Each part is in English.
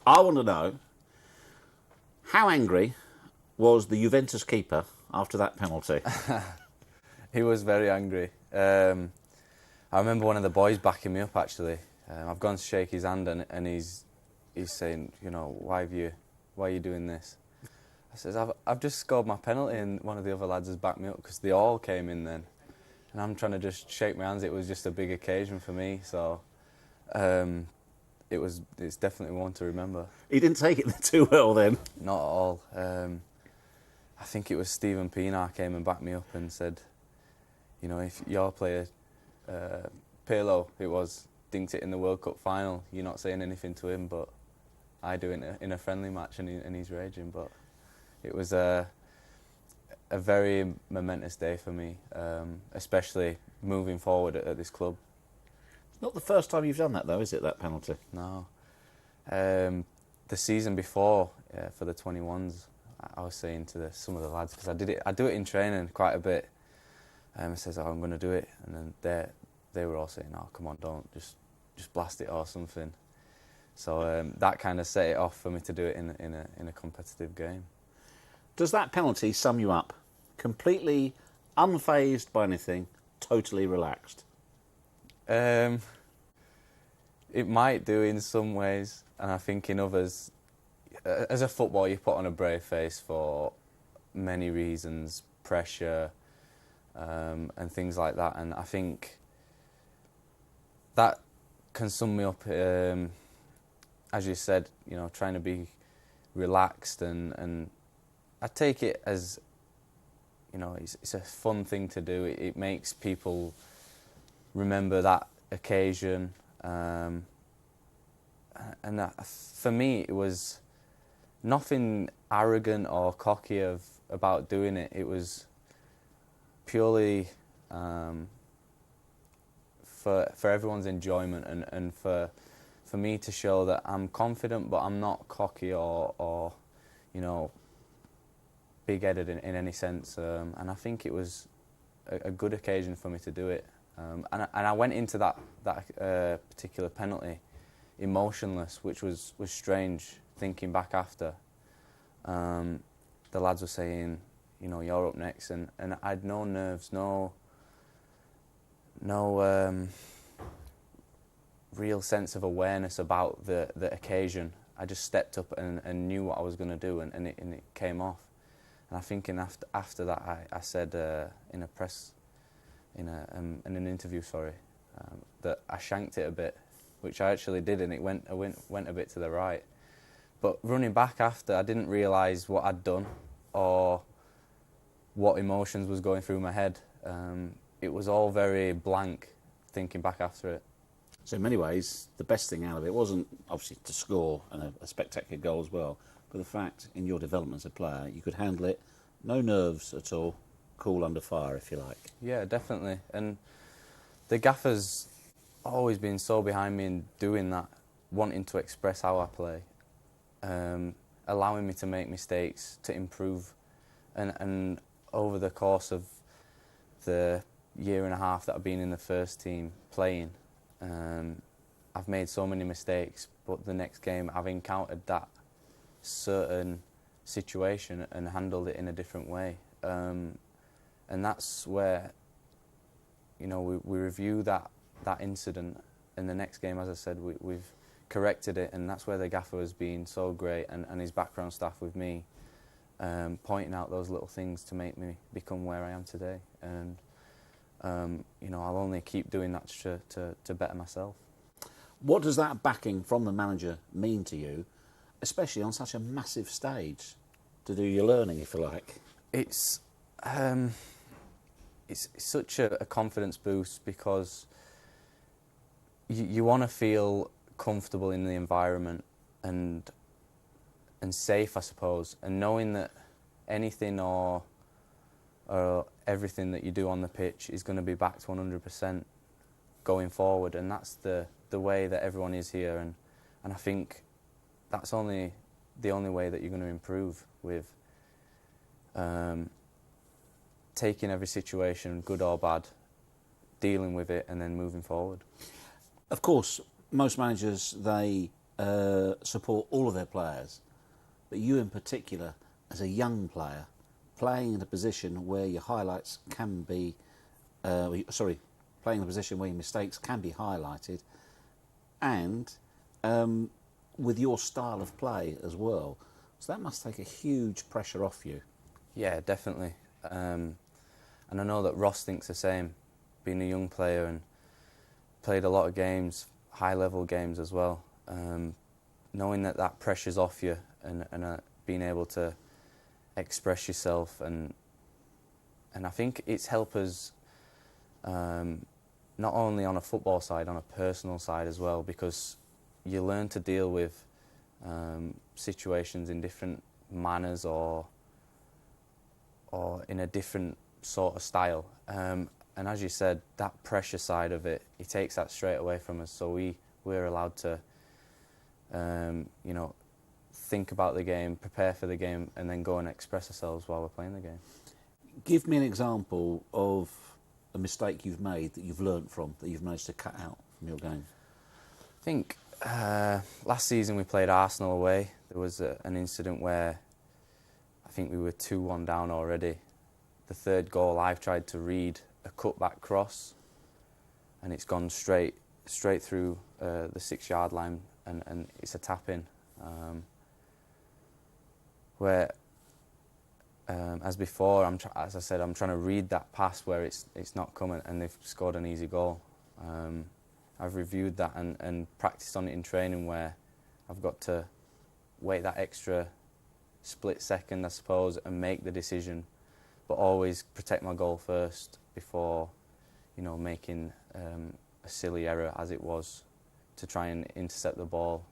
I want to know, how angry was the Juventus keeper after that penalty? He was very angry. I remember one of the boys backing me up, actually. I've gone to shake his hand and he's saying, you know, why are you doing this? I says, I've just scored my penalty and one of the other lads has backed me up because they all came in then. And I'm trying to just shake my hands. It was just a big occasion for me, so it's definitely one to remember. He didn't take it too well then? Not at all. I think it was Stephen Pienaar came and backed me up and said, you know, if your player, Pirlo, it was, dinked it in the World Cup final, you're not saying anything to him, but I do it in a friendly match and he's raging. But it was a very momentous day for me, especially moving forward at this club. It's not the first time you've done that, though, is it, that penalty? No. The season before, for the 21s, I was saying to some of the lads, because I do it in training quite a bit. I says, oh, I'm going to do it, and then they were all saying, oh, come on, don't, just blast it or something. So that kind of set it off for me to do it in a competitive game. Does that penalty sum you up? Completely unfazed by anything, totally relaxed? It might do in some ways, and I think in others, as a footballer, you put on a brave face for many reasons, pressure, and things like that. And I think that can sum me up, as you said, you know, trying to be relaxed, and I take it as, you know, it's a fun thing to do. It makes people remember that occasion, and that, for me, it was nothing arrogant or cocky about doing it. It was purely for everyone's enjoyment and for me to show that I'm confident, but I'm not cocky or you know, big-headed in any sense. And I think it was a good occasion for me to do it. And I went into that particular penalty emotionless, which was strange. Thinking back after, the lads were saying, you know, you're up next, and I had no nerves, no real sense of awareness about the occasion. I just stepped up and knew what I was going to do, and it came off. And I think after that, I said in an interview, that I shanked it a bit, which I actually did, and it went a bit to the right. But running back after, I didn't realise what I'd done or what emotions was going through my head. It was all very blank, thinking back after it. So in many ways, the best thing out of it wasn't obviously to score and a spectacular goal as well, but the fact in your development as a player, you could handle it, no nerves at all, cool under fire, if you like. Yeah, definitely. And the gaffer's always been so behind me in doing that, wanting to express how I play, allowing me to make mistakes, to improve. And over the course of the year and a half that I've been in the first team playing, I've made so many mistakes, but the next game I've encountered that certain situation and handled it in a different way. And that's where, you know, we review that incident, and the next game, as I said, we've corrected it, and that's where the gaffer has been so great, and his background staff with me, pointing out those little things to make me become where I am today. And you know, I'll only keep doing that to better myself. What does that backing from the manager mean to you, especially on such a massive stage, to do your learning, if you like? It's such a confidence boost, because you want to feel comfortable in the environment and safe, I suppose, and knowing that anything or everything that you do on the pitch is going to be backed 100% going forward, and that's the way that everyone is here, and I think that's the only way that you're going to improve, with taking every situation, good or bad, dealing with it, and then moving forward. Of course, most managers, they support all of their players, but you in particular, as a young player, playing in a position where your highlights can be, playing in a position where your mistakes can be highlighted, and with your style of play as well. So that must take a huge pressure off you. Yeah, definitely. And I know that Ross thinks the same, being a young player and played a lot of games, high-level games as well. Knowing that pressure's off you and being able to express yourself and I think it's helped us not only on a football side, on a personal side as well, because you learn to deal with situations in different manners or in a different sort of style. And as you said, that pressure side of it, he takes that straight away from us. So we're allowed to, think about the game, prepare for the game, and then go and express ourselves while we're playing the game. Give me an example of a mistake you've made that you've learnt from, that you've managed to cut out from your game. I think last season we played Arsenal away. There was an incident where I think we were 2-1 down already. The third goal, I've tried to read a cutback cross, and it's gone straight through the 6-yard line, and it's a tap-in. Where, as before, as I said, I'm trying to read that pass where it's not coming, and they've scored an easy goal. I've reviewed that and practiced on it in training, where I've got to wait that extra split second, I suppose, and make the decision, but always protect my goal first before, making a silly error as it was to try and intercept the ball,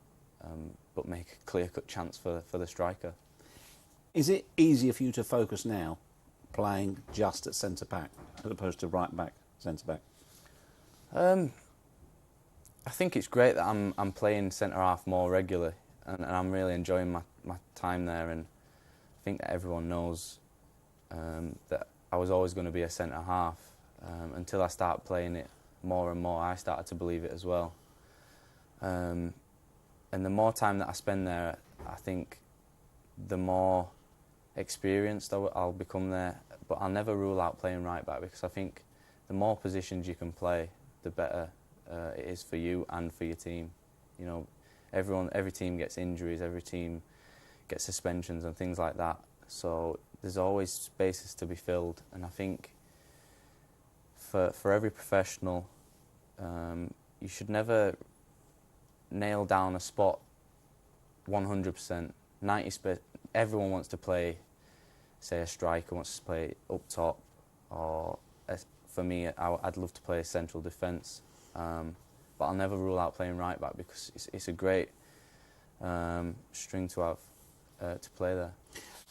but make a clear-cut chance for the striker. Is it easier for you to focus now playing just at centre-back as opposed to right-back, centre-back? I think it's great that I'm playing centre-half more regularly, and I'm really enjoying my time there, and I think that everyone knows that I was always going to be a centre-half. Until I started playing it more and more, I started to believe it as well. And the more time that I spend there, I think the more experienced I'll become there. But I'll never rule out playing right back, because I think the more positions you can play, the better it is for you and for your team. Every team gets injuries, every team gets suspensions and things like that. So there's always spaces to be filled, and I think for every professional, you should never nail down a spot 100%. Everyone wants to play, say a striker wants to play up top, or for me, I'd love to play central defence. But I'll never rule out playing right back, because it's a great string to have to play there.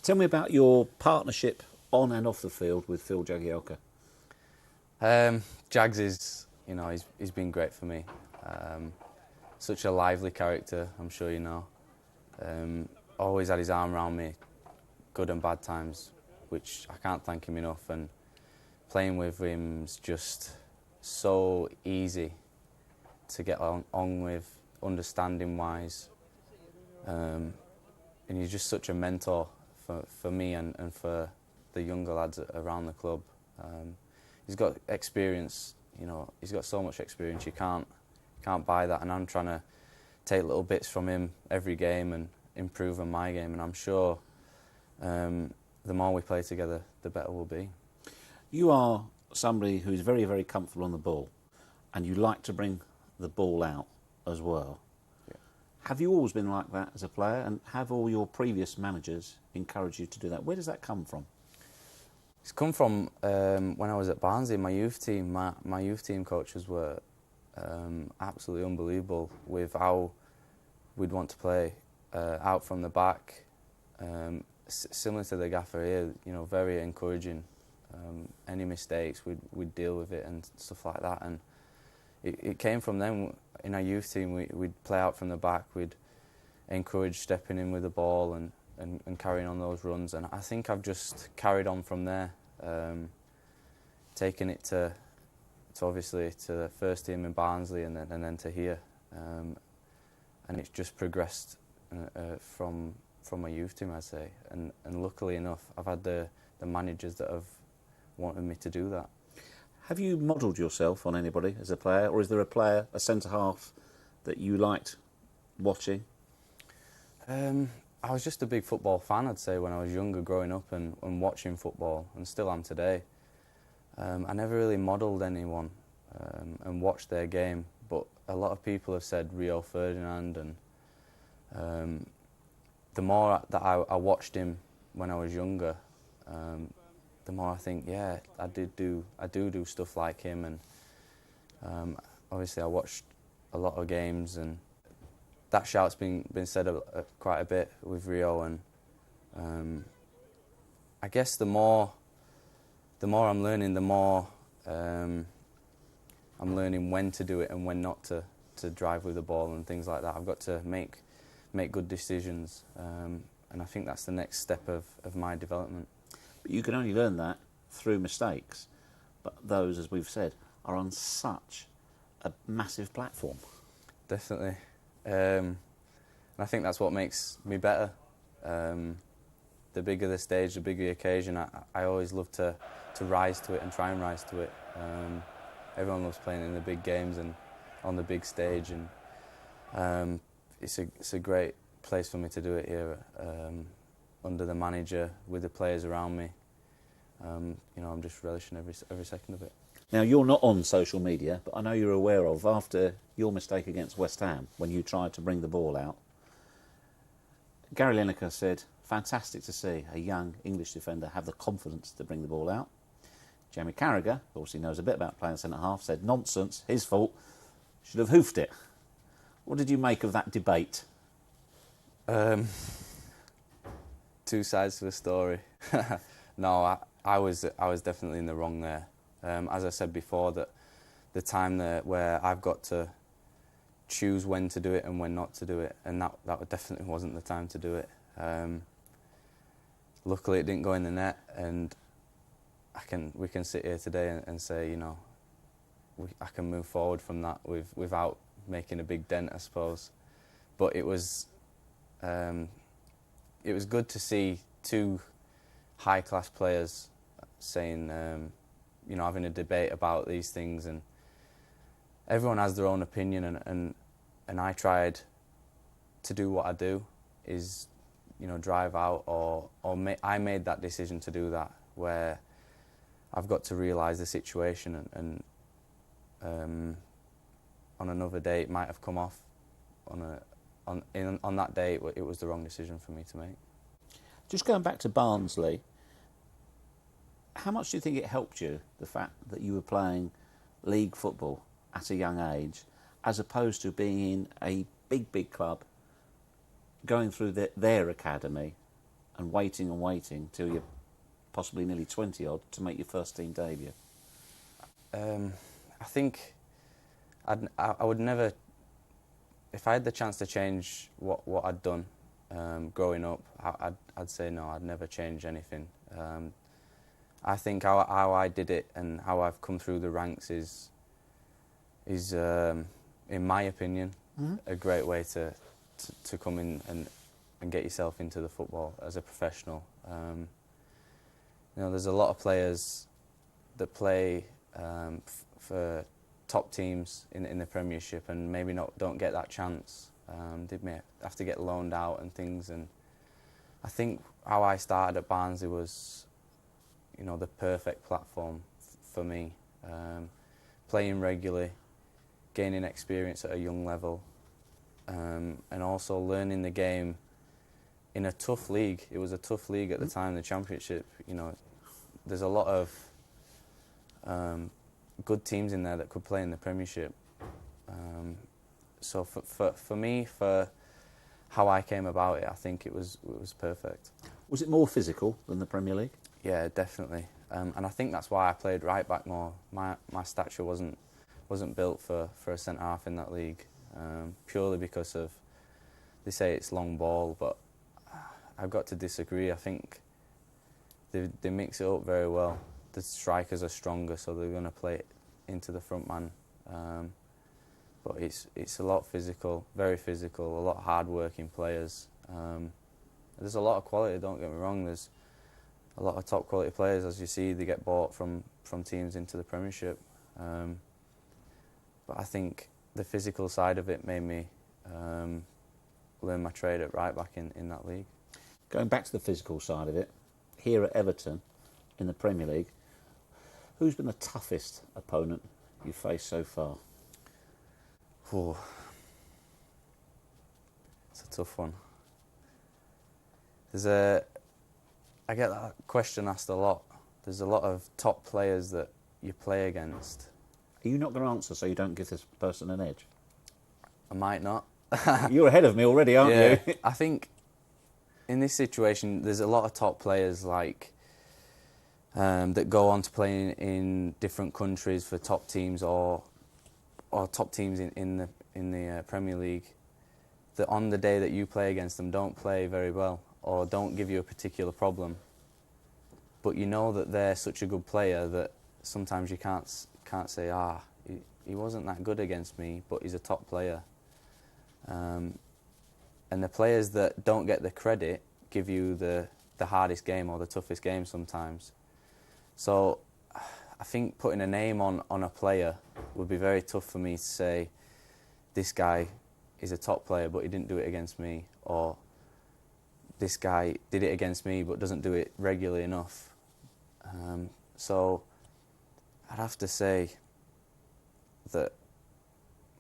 Tell me about your partnership on and off the field with Phil Jagielka. Jags is, he's been great for me. Such a lively character, I'm sure you know. Always had his arm around me, good and bad times, which I can't thank him enough. And playing with him's just so easy to get on with, understanding-wise. And he's just such a mentor for me and for the younger lads around the club. He's got experience, he's got so much experience, you can't buy that, and I'm trying to take little bits from him every game and improve on my game, and I'm sure the more we play together, the better we'll be. You are somebody who's very, very comfortable on the ball, and you like to bring the ball out as well. Yeah. Have you always been like that as a player, and have all your previous managers encouraged you to do that? Where does that come from? It's come from when I was at Barnsley, my youth team. My youth team coaches were absolutely unbelievable with how we'd want to play out from the back. Similar to the gaffer here, very encouraging. Any mistakes, we'd deal with it and stuff like that. And it came from them. In our youth team, we'd play out from the back. We'd encourage stepping in with the ball and carrying on those runs. And I think I've just carried on from there, taking it to obviously to the first team in Barnsley and then to here. and it's just progressed from my youth team, I'd say. And luckily enough, I've had the managers that have wanted me to do that. Have you modelled yourself on anybody as a player, or is there a player, a centre-half, that you liked watching? I was just a big football fan, I'd say, when I was younger, growing up and watching football, and still am today. I never really modelled anyone and watched their game, but a lot of people have said Rio Ferdinand, and the more that I watched him when I was younger, the more I think, yeah, I do stuff like him. And obviously I watched a lot of games, and that shout's been said quite a bit with Rio. And I guess the more I'm learning, the more I'm learning when to do it and when not to drive with the ball and things like that. I've got to make good decisions, and I think that's the next step of my development. But you can only learn that through mistakes. But those, as we've said, are on such a massive platform. Definitely. And I think that's what makes me better. The bigger the stage, the bigger the occasion, I always love to rise to it and try and rise to it. Everyone loves playing in the big games and on the big stage, and it's a great place for me to do it here, under the manager, with the players around me. I'm just relishing every second of it. Now, you're not on social media, but I know you're aware of, after your mistake against West Ham, when you tried to bring the ball out, Gary Lineker said, fantastic to see a young English defender have the confidence to bring the ball out. Jamie Carragher, who obviously knows a bit about playing centre-half, said, nonsense, his fault, should have hoofed it. What did you make of that debate? Two sides to the story. No, I was definitely in the wrong there. As I said before, that the time there where I've got to choose when to do it and when not to do it, and that definitely wasn't the time to do it. Luckily, it didn't go in the net, and we can sit here today and say, I can move forward from that without making a big dent, I suppose. But it was good to see two high-class players saying, having a debate about these things, and everyone has their own opinion, and I tried to do what I do, is, drive out, I made that decision to do that, where I've got to realise the situation, and on another day it might have come off. On that day, it was the wrong decision for me to make. Just going back to Barnsley, how much do you think it helped you, the fact that you were playing league football at a young age, as opposed to being in a big club, going through their academy and waiting till you're possibly nearly 20-odd to make your first team debut? I think I would never, if I had the chance to change what I'd done growing up, I'd say no, I'd never change anything. I think how I did it and how I've come through the ranks is in my opinion, a great way to come in and get yourself into the football as a professional. There's a lot of players that play for top teams in the Premiership and maybe don't get that chance. They may have to get loaned out and things. And I think how I started at Barnsley was, the perfect platform for me. Playing regularly, gaining experience at a young level, and also learning the game in a tough league. It was a tough league at the time, the Championship. There's a lot of good teams in there that could play in the Premiership. So for me, for how I came about it, I think it was perfect. Was it more physical than the Premier League? Yeah, definitely. And I think that's why I played right back more. My stature wasn't built for a centre half in that league, purely because of, they say it's long ball, but I've got to disagree. I think they mix it up very well. The strikers are stronger, so they're going to play it into the front man. but it's a lot physical, very physical, a lot of hard-working players. There's a lot of quality, don't get me wrong. There's a lot of top quality players, as you see, they get bought from teams into the Premiership. But I think the physical side of it made me learn my trade at right back in that league. Going back to the physical side of it, here at Everton in the Premier League, who's been the toughest opponent you've faced so far? Oh, it's a tough one. I get that question asked a lot. There's a lot of top players that you play against. Are you not going to answer so you don't give this person an edge? I might not. You're ahead of me already, aren't you? I think in this situation, there's a lot of top players like that go on to play in different countries for top teams or top teams in the Premier League. That on the day that you play against them, don't play very well or don't give you a particular problem. But you know that they're such a good player that sometimes you can't say, he wasn't that good against me, but he's a top player. And the players that don't get the credit give you the hardest game or the toughest game sometimes. So I think putting a name on a player would be very tough for me to say, this guy is a top player but he didn't do it against me, or this guy did it against me but doesn't do it regularly enough. So I'd have to say that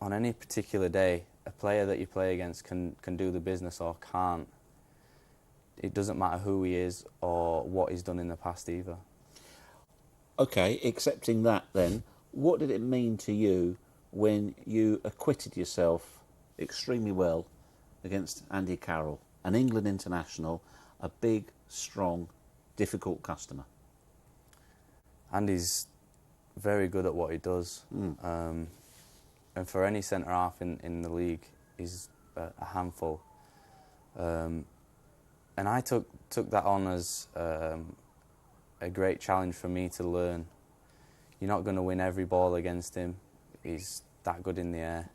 on any particular day, a player that you play against can do the business or can't. It doesn't matter who he is or what he's done in the past either. OK, accepting that then, what did it mean to you when you acquitted yourself extremely well against Andy Carroll, an England international, a big, strong, difficult customer? Andy's very good at what he does. And for any centre-half in the league, he's a handful. And I took that on as a great challenge for me to learn. You're not going to win every ball against him. He's that good in the air.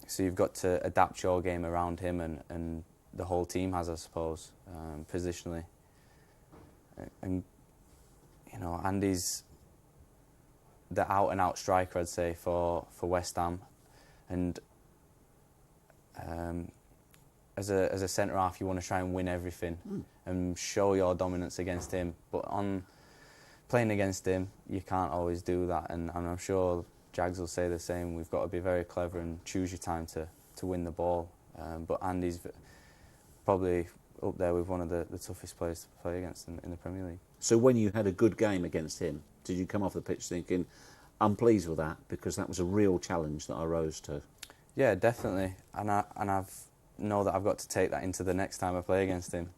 So you've got to adapt your game around him, and the whole team has, I suppose, positionally. And, you know, Andy's the out-and-out striker, I'd say, for West Ham. And as a centre-half, you want to try and win everything and show your dominance against him. But on playing against him, you can't always do that. And I'm sure Jags will say the same. We've got to be very clever and choose your time to win the ball. But Andy's probably up there with one of the toughest players to play against in the Premier League. So when you had a good game against him, did you come off the pitch thinking, I'm pleased with that because that was a real challenge that I rose to? Yeah, definitely. And I know that I've got to take that into the next time I play against him.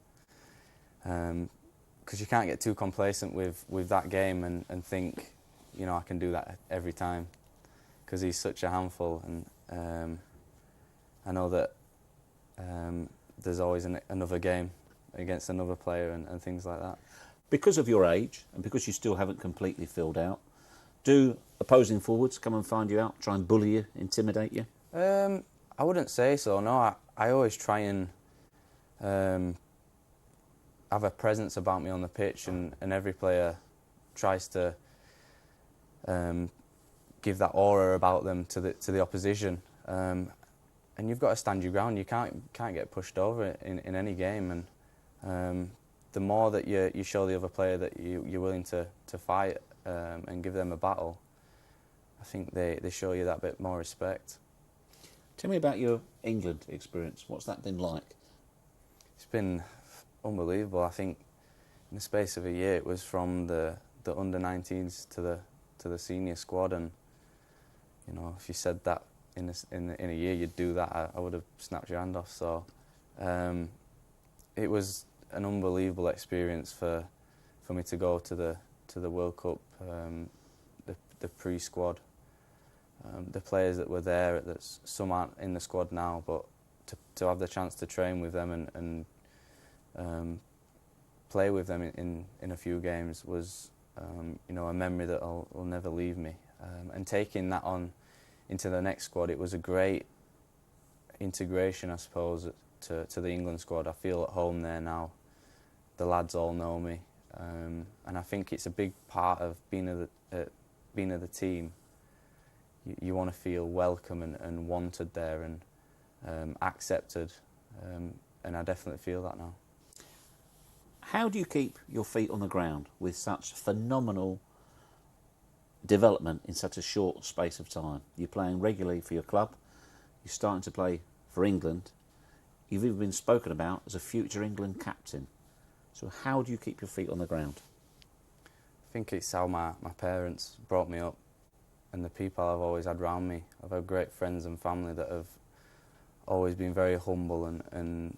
Because you can't get too complacent with that game and think, you know, I can do that every time. Because he's such a handful, and I know that there's always another game against another player and things like that. Because of your age, and because you still haven't completely filled out, do opposing forwards come and find you out, try and bully you, intimidate you? I wouldn't say so, no. I always try and have a presence about me on the pitch, and every player tries to give that aura about them to the opposition. And you've got to stand your ground. You can't get pushed over in any game. And the more that you show the other player that you're willing to fight and give them a battle, I think they show you that bit more respect. Tell me about your England experience. What's that been like? It's been unbelievable. I think in the space of a year, it was from the under-19s to the senior squad, and you know, if you said that in a year you'd do that, I would have snapped your hand off. So it was an unbelievable experience for me to go to the World Cup, the pre-squad. The players that were there, some aren't in the squad now, but to have the chance to train with them and play with them in a few games was you know, a memory that will never leave me. And taking that on into the next squad, it was a great integration, I suppose, to the England squad. I feel at home there now. The lads all know me, and I think it's a big part of being of the team. You want to feel welcome and wanted there and accepted, and I definitely feel that now. How do you keep your feet on the ground with such phenomenal development in such a short space of time? You're playing regularly for your club, you're starting to play for England, you've even been spoken about as a future England captain. So how do you keep your feet on the ground? I think it's how my parents brought me up and the people I've always had around me. I've had great friends and family that have always been very humble and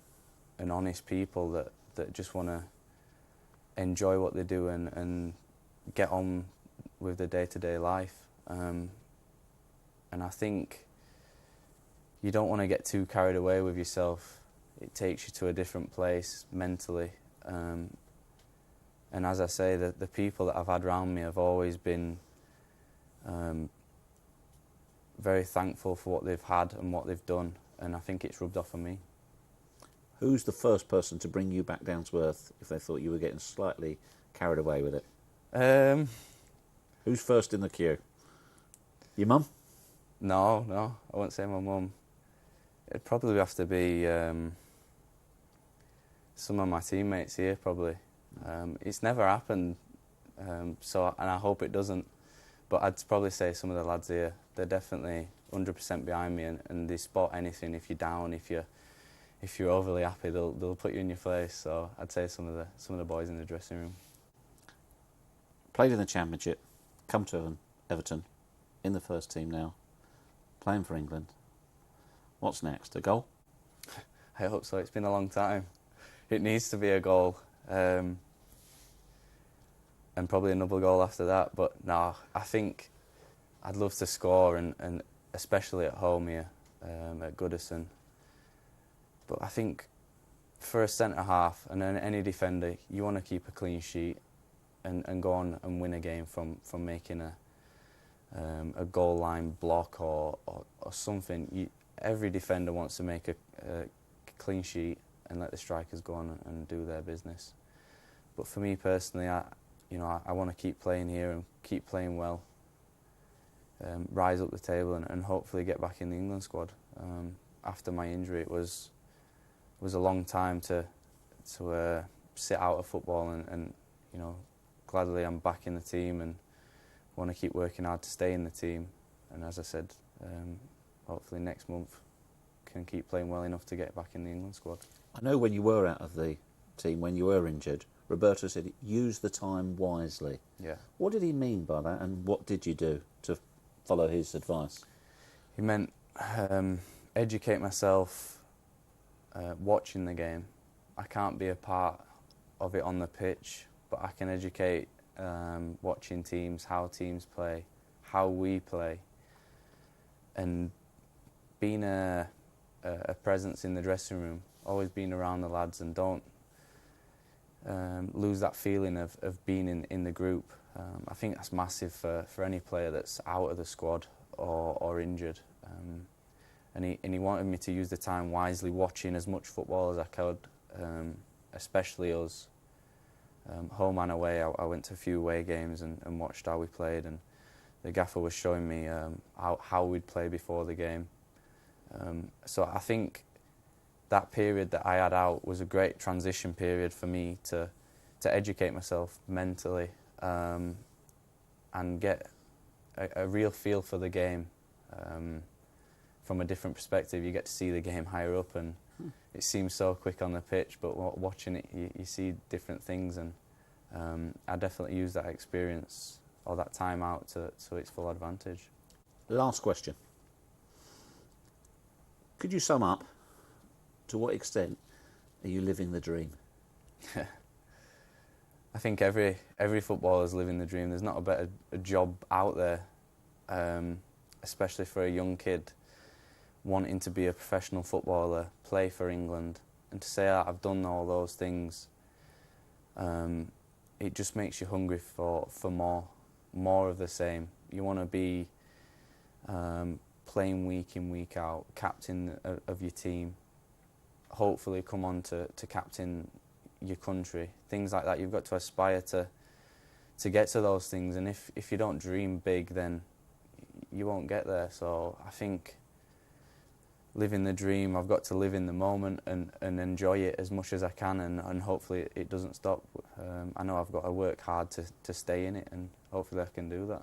honest people that just want to enjoy what they do and get on with their day-to-day life. And I think you don't want to get too carried away with yourself. It takes you to a different place mentally. And as I say, the people that I've had around me have always been very thankful for what they've had and what they've done, and I think it's rubbed off on me. Who's the first person to bring you back down to earth if they thought you were getting slightly carried away with it? Who's first in the queue? Your mum? No, I won't say my mum. It'd probably have to be some of my teammates here, probably. It's never happened, and I hope it doesn't. But I'd probably say some of the lads here, they're definitely 100% behind me, and they spot anything. If you're down, if you're overly happy, they'll put you in your place. So I'd say some of the boys in the dressing room. Played in the Championship, come to Everton, in the first team now, playing for England. What's next? A goal? I hope so. It's been a long time. It needs to be a goal. And probably another goal after that. But no, I think I'd love to score, and especially at home here at Goodison. But I think for a centre-half and any defender, you want to keep a clean sheet and go on and win a game from making a goal line block or something. Every defender wants to make a clean sheet and let the strikers go on and do their business. But for me personally, I want to keep playing here and keep playing well, rise up the table and hopefully get back in the England squad. After my injury, it was a long time to sit out of football, and gladly I'm back in the team and want to keep working hard to stay in the team. And as I said, hopefully next month can keep playing well enough to get back in the England squad. I know when you were out of the team, when you were injured, Roberto said, use the time wisely. Yeah. What did he mean by that, and what did you do to follow his advice? He meant educate myself watching the game. I can't be a part of it on the pitch, but I can educate watching teams, how teams play, how we play, and being a presence in the dressing room, always being around the lads, and don't lose that feeling of being in the group. I think that's massive for any player that's out of the squad or injured. And he wanted me to use the time wisely, watching as much football as I could, especially us. Home and away, I went to a few away games and watched how we played, and the gaffer was showing me how we'd play before the game. So I think that period that I had out was a great transition period for me to educate myself mentally and get a real feel for the game from a different perspective. You get to see the game higher up, and it seems so quick on the pitch, but watching it you see different things, and I definitely use that experience or that time out to its full advantage. Last question. Could you sum up to what extent are you living the dream? I think every footballer is living the dream. There's not a better job out there, especially for a young kid wanting to be a professional footballer, play for England, and to say I've done all those things. It just makes you hungry for more of the same. You want to be playing week in, week out, captain of your team, hopefully come on to captain your country, things like that. You've got to aspire to get to those things, and if you don't dream big, then you won't get there. So I think living the dream, I've got to live in the moment and enjoy it as much as I can, and hopefully it doesn't stop. I know I've got to work hard to stay in it, and hopefully I can do that.